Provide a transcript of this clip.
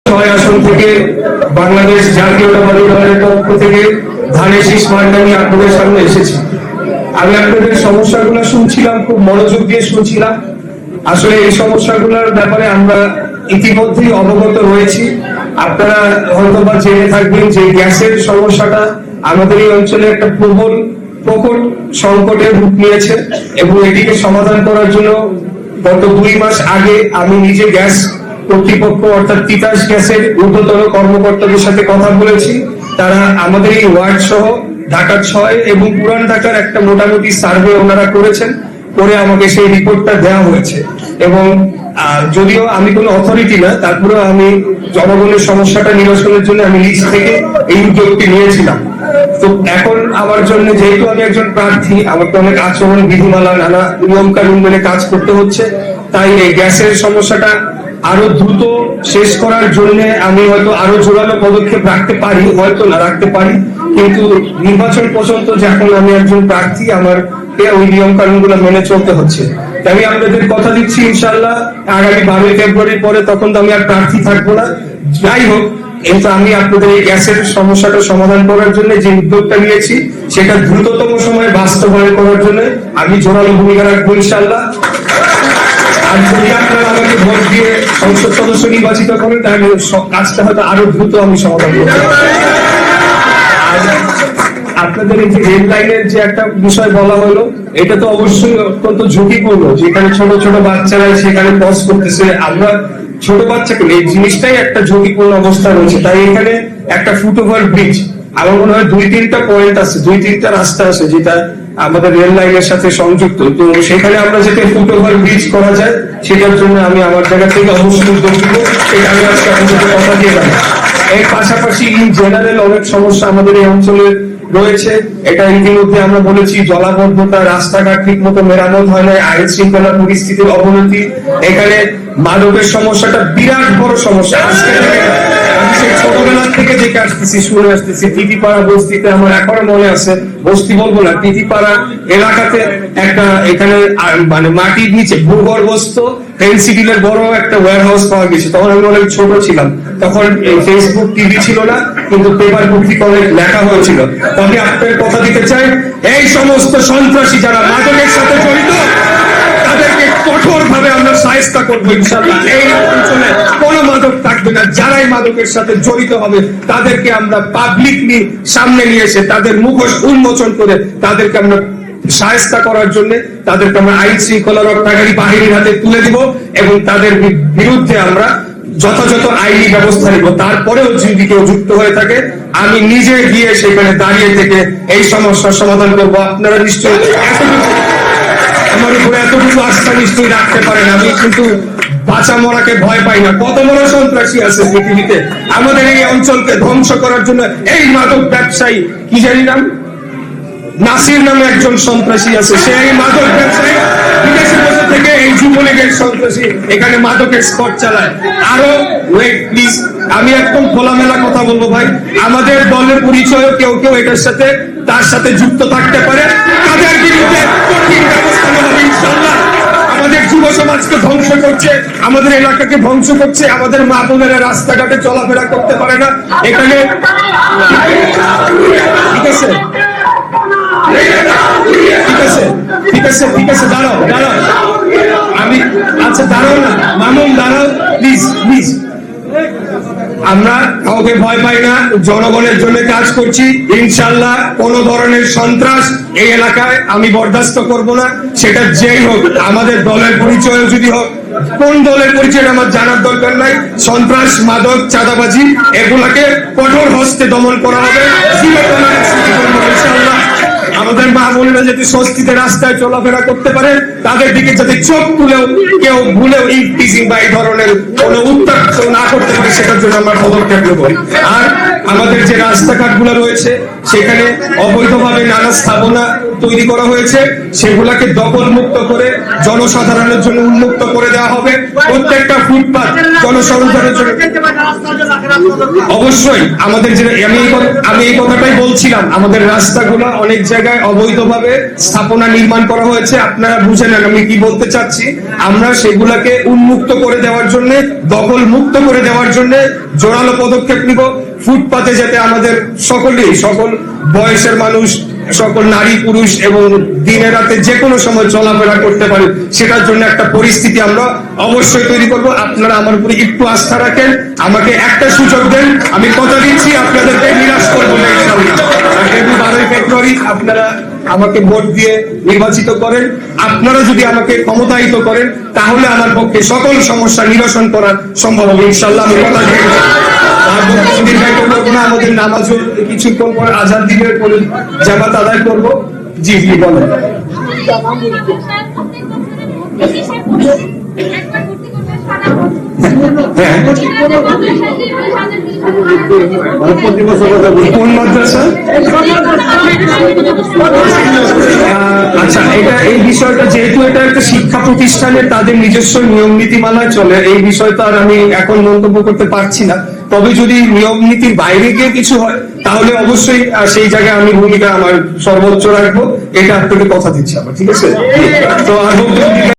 ছয় আসন থেকে বাংলাদেশ জাতীয়তাবাদী দলের পক্ষ থেকে ধানের শীষ মার্কা নিয়ে আপনাদের সামনে এসেছি। আমি আপনাদের সমস্যাগুলো শুনছিলাম, খুব মনোযোগ দিয়ে শুনছিলাম। আসলে এই সমস্যাগুলোর ব্যাপারে আমরা ইতিমধ্যেই অবগত রয়েছি। আপনারা হয়তো বা জেনে থাকবেন যে গ্যাসের সমস্যাটা আমাদের এই অঞ্চলে একটা প্রকট সংকটের রূপ নিয়েছে এবং এটিকে সমাধান করার জন্য গত 2 মাস আগে আমি নিজে গ্যাস কর্তৃপক্ষ অর্থাৎ তিতাস গ্যাসের ঊর্ধ্বতন কর্মকর্তাদের সাথে কথা বলেছি। তারা আমাদের এই ওয়ার্ড সহ ঢাকা 6 এবং পুরান ঢাকার একটা মোটামুটি সার্ভে ওনারা করেছেন, করে আমাকে সেই রিপোর্টটা দেওয়া হয়েছে। এবং যদিও আমি কোনো অথরিটি না, তারপরেও আমি জনগণের সমস্যাটা নিরসনের জন্য আমি নিজ থেকে এই উদ্যোগটি নিয়েছিলাম। তো এখন আমার জন্য, যেহেতু আমি একজন প্রার্থী, আমাকে অনেক আচরণ বিধিমালা নানা নিয়ম কানুন মেনে কাজ করতে হচ্ছে, তাই এই গ্যাসের সমস্যাটা আরো দ্রুত শেষ করার জন্য আমি হয়তো আরো জোরালো পদক্ষেপ রাখতে পারি, হয়তো না রাখতে পারি, কিন্তু নির্বাচন পর্যন্ত যখন আমি একজন প্রার্থী, আমার ওই নিয়ম কানুন গুলো মেনে চলতে হচ্ছে। আমি আপনাদের কথা দিচ্ছি, ইনশাল্লাহ আগামী 12 ফেব্রুয়ারি পরে তখন তো আমি আর প্রার্থী থাকবো না। যাই হোক, কিন্তু আমি আপনাদের এই গ্যাসের সমস্যাটা সমাধান করার জন্য যে উদ্যোগটা নিয়েছি, সেটা দ্রুততম সময়ে বাস্তবায়ন করার জন্য আমি জোরালো ভূমিকা রাখবো ইনশাল্লাহ। আর যদি আপনারা আমাকে ভোট দিয়ে সংসদ সদস্য নির্বাচিত করেন, তাহলে কাজটা হয়তো আরো দ্রুত আমি সমাধান করতে পারবো। আপনাদের এই যে রেল লাইনের যে একটা বিষয় বলা হলো, এটা তো অবশ্যই অত্যন্ত ঝুঁকিপূর্ণ। যেখানে ছোট ছোট বাচ্চারা সেখানে পজ করতেছে, আমরা ছোট বাচ্চাকে, এই জিনিসটাই একটা ঝুঁকিপূর্ণ অবস্থা রয়েছে। তাই এখানে একটা ফুটওভার ব্রিজ, আমার মনে হয় 2-3টা পয়েন্ট আছে, 2-3টা রাস্তা আছে যেটা আমাদের রেল লাইনের সাথে সংযুক্ত। তো সেখানে আমরা যাতে ফুটওভার ব্রিজ করা যায়, সেটার জন্য আমি আমার জায়গা থেকে অবশ্যই উদ্যোগ নিব। এটা আমি আজকে আপনাদের কথা দিয়ে রাখি। এর পাশাপাশি ইন জেনারেল অনেক সমস্যা আমাদের এই অঞ্চলে রয়েছে। এটা ইতিমধ্যে আমরা বলেছি, জলাবদ্ধতা, রাস্তাঘাট ঠিক মতো মেরামত হয় না, আইন শৃঙ্খলা পরিস্থিতির অবনতি, এখানে মাদকের সমস্যাটা বিরাট বড় সমস্যা। আজকে আমি সেই ছোটবেলা থেকে দেখে আসতেছি, শুনে আসতেছি। তিতিপাড়া বস্তিতে আমার এখনো মনে আছে, বস্তি বলবো না, তিতিপাড়া এলাকাতে একটা, এখানে মানে মাটির নিচে ভূগর্ভস্থ ফেন্সিডিলের বড় একটা ওয়্যার হাউস পাওয়া গেছে। তখন আমি অনেক ছোট ছিলাম, তখন ফেসবুক টিভি ছিল না, কিন্তু পেপার পত্রিকা অনেক লেখা হয়েছিল। তবে আপনাদের কথা দিতে চাই, এই সমস্ত সন্ত্রাসী যারা মাদকের সাথে জড়িত, তাদেরকে কঠোর ভাবে আমরা শায়েস্তা করবো ইনশাআল্লাহ। এই অঞ্চলে কোনো মাদক থাকবে না। যারাই মাদকের সাথে জড়িত হবে, তাদেরকে আমরা পাবলিকলি সামনে নিয়ে এসে তাদের মুখোশ উন্মোচন করে তাদেরকে আমরা শায়েস্তা করার জন্য, তাদেরকে আমরা আইন শৃঙ্খলা রক্ষাকারী বাহিনীর হাতে তুলে দিব এবং তাদের বিরুদ্ধে আমরা যথাযথ আইনি ব্যবস্থা নিব। তারপরেও যদি কেউ যুক্ত হয়ে থাকে, আমি নিজে গিয়ে সেখানে দাঁড়িয়ে থেকে এই সমস্যার সমাধান করবো। আপনারা নিশ্চয়ই আমার উপরে এতটুকু আস্থা নিশ্চয়ই রাখতে পারেন। আমি কিন্তু বাঁচা মরাকে ভয় পাই না। কত বড় সন্ত্রাসী আছে পৃথিবীতে আমাদের এই অঞ্চলকে ধ্বংস করার জন্য। এই মাদক ব্যবসায়ী, কি জানি নাম, নাসির নামে একজন সন্ত্রাসী আছে, সেই মাদক ব্যবসায়ী বিদেশে বসে থেকে এই যুবলীগের সন্ত্রাসী এখানে মাদকের স্পট চালায়। আরো ওয়েট প্লিজ, আমি একদম খোলামেলা কথা বলবো ভাই, আমাদের দলের পরিচয় কেউ কেউ এটার সাথে, তার সাথে যুক্ত থাকতে পারে, তাদের বিরুদ্ধে কঠিন ব্যবস্থা নেওয়া হবে ইনশাআল্লাহ। আমাদের যুব সমাজকে ধ্বংস করছে, আমাদের এলাকাকে ধ্বংস করছে, আমাদের মা বোনেরা রাস্তাঘাটে চলাফেরা করতে পারে না এখানে। ঠিক আছে, ঠিক আছে, ঠিক আছে, দাঁড়াও দাঁড়াও, আমি আচ্ছা দাঁড়াও না মামুন, দাঁড়াও প্লিজ প্লিজ। আমরা কাউকে ভয় পাই না, জনগণের জন্য কাজ করছি ইনশাআল্লাহ। কোন ধরনের সন্ত্রাস এই এলাকায় আমি বরদাস্ত করব না, সেটা যেই হোক। আমাদের দলের পরিচয় যদি হোক, কোন দলের পরিচয় আমার জানার দরকার নাই। সন্ত্রাস, মাদক, চাঁদাবাজি এগুলাকে কঠোর হস্তে দমন করা হবে ইনশাআল্লাহ। আমাদের মা বোনেরা যাতে স্বস্তিতে রাস্তায় চলাফেরা করতে পারে, তাদের দিকে যাতে চোখ তুলেও কেউ ভুলেও ইফটিজিং বা এই ধরনের কোনো উত্তর না করতে পারে, সেটার জন্য আমরা পদক্ষেপ নেব। আর আমাদের যে রাস্তাঘাটগুলো রয়েছে সেখানে অবৈধভাবে নানা স্থাপনা তৈরি করা হয়েছে, সেগুলাকে দখল মুক্ত করে জনসাধারণের জন্য উন্মুক্ত করে দেওয়া হবে। প্রত্যেকটা ফুটপাত জনসাধারণের জন্য অবশ্যই আমাদের যে আমি এই কথাটাই বলছিলাম, আমাদের রাস্তাগুলো অনেক জায়গায় অবৈধভাবে স্থাপনা নির্মাণ করা হয়েছে। আপনারা বুঝে নেন আমি কি বলতে চাচ্ছি। আমরা সেগুলাকে উন্মুক্ত করে দেওয়ার জন্য, দখল মুক্ত করে দেওয়ার জন্য জোরালো পদক্ষেপ নিব। ফুটপাতে যাতে আমাদের সকল বয়সের মানুষ, সকল নারী পুরুষ এবং দিনে রাতে যে কোনো সময় চলাফেরা করতে পারে, সেটার জন্য একটা পরিস্থিতি আমরা অবশ্যই তৈরি করব। আপনারা আমার উপরে একটু আস্থা রাখেন, আমাকে একটা সুযোগ দেন, আমি কথা দিচ্ছি আপনাদেরকে নিরাশ করবো না ইনশাআল্লাহ। 12 ফেব্রুয়ারি আপনারা আমাকে ভোট দিয়ে নির্বাচিত করেন। আপনারা যদি আমাকে ক্ষমতায়িত করেন তাহলে আমার পক্ষে সকল সমস্যা নিরসন করা সম্ভব হবে ইনশাআল্লাহ। আমি কথা দিচ্ছি। আমাদের নামাজ কিছুক্ষণ পর আজান দিনের পরে জামাত আদায় করবো। জি জি বলেন। কোন মাদ্রাসা? আচ্ছা, এই বিষয়টা যেহেতু এটা একটা শিক্ষা প্রতিষ্ঠানে তাদের নিজস্ব নিয়ম নীতিমালায় চলে, এই বিষয়টা আর আমি এখন মন্তব্য করতে পারছি না। তবে যদি নিয়ম নীতির বাইরে গিয়ে কিছু হয় তাহলে অবশ্যই সেই জায়গায় আমি ভূমিকা আমার সর্বোচ্চ রাখবো, এটা আপনাকে কথা দিচ্ছি আমার, ঠিক আছে? তো আর